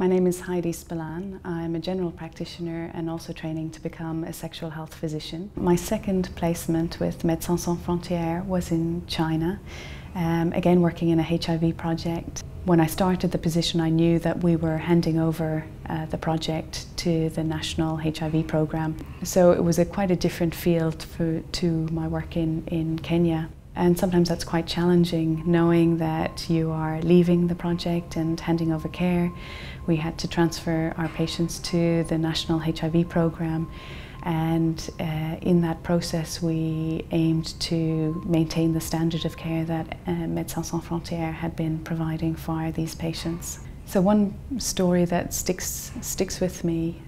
My name is Heidi Spillane. I'm a general practitioner and also training to become a sexual health physician. My second placement with Médecins Sans Frontières was in China, again working in a HIV project. When I started the position, I knew that we were handing over the project to the national HIV program. So it was quite a different field to my work in Kenya. And sometimes that's quite challenging, knowing that you are leaving the project and handing over care. We had to transfer our patients to the national HIV program, and in that process we aimed to maintain the standard of care that Médecins Sans Frontières had been providing for these patients. So one story that sticks with me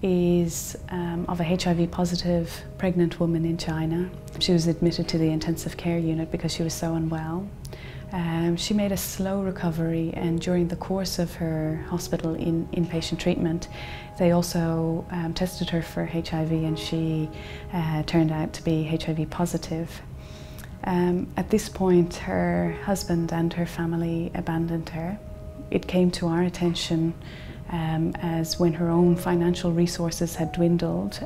is of a HIV positive pregnant woman in China. She was admitted to the intensive care unit because she was so unwell. She made a slow recovery, and during the course of her hospital inpatient treatment they also tested her for HIV, and she turned out to be HIV positive. At this point her husband and her family abandoned her. It came to our attention as when her own financial resources had dwindled,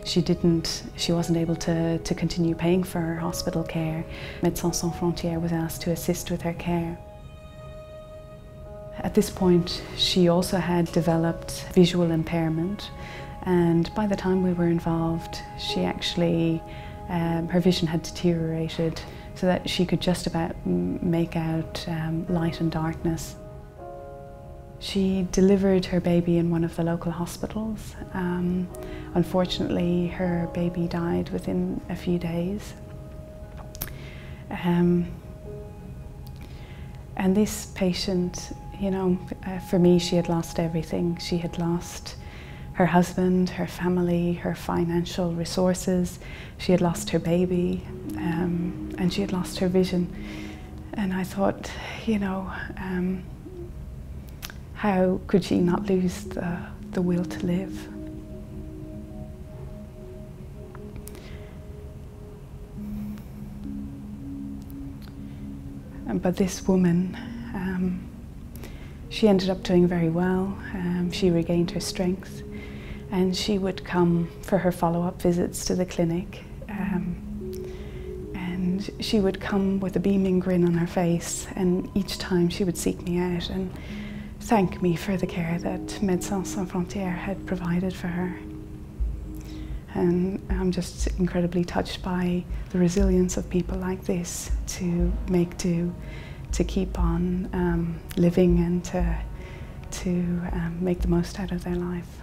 she wasn't able to continue paying for her hospital care. Médecins Sans Frontières was asked to assist with her care. At this point she also had developed visual impairment, and by the time we were involved she actually, her vision had deteriorated so that she could just about make out light and darkness. She delivered her baby in one of the local hospitals. Unfortunately, her baby died within a few days. And this patient, you know, for me, she had lost everything. She had lost her husband, her family, her financial resources. She had lost her baby, and she had lost her vision. And I thought, you know, how could she not lose the will to live? But this woman, she ended up doing very well. She regained her strength, and she would come for her follow-up visits to the clinic. And she would come with a beaming grin on her face, and each time she would seek me out and thank me for the care that Médecins Sans Frontières had provided for her. And I'm just incredibly touched by the resilience of people like this to make do, to keep on living, and to make the most out of their life.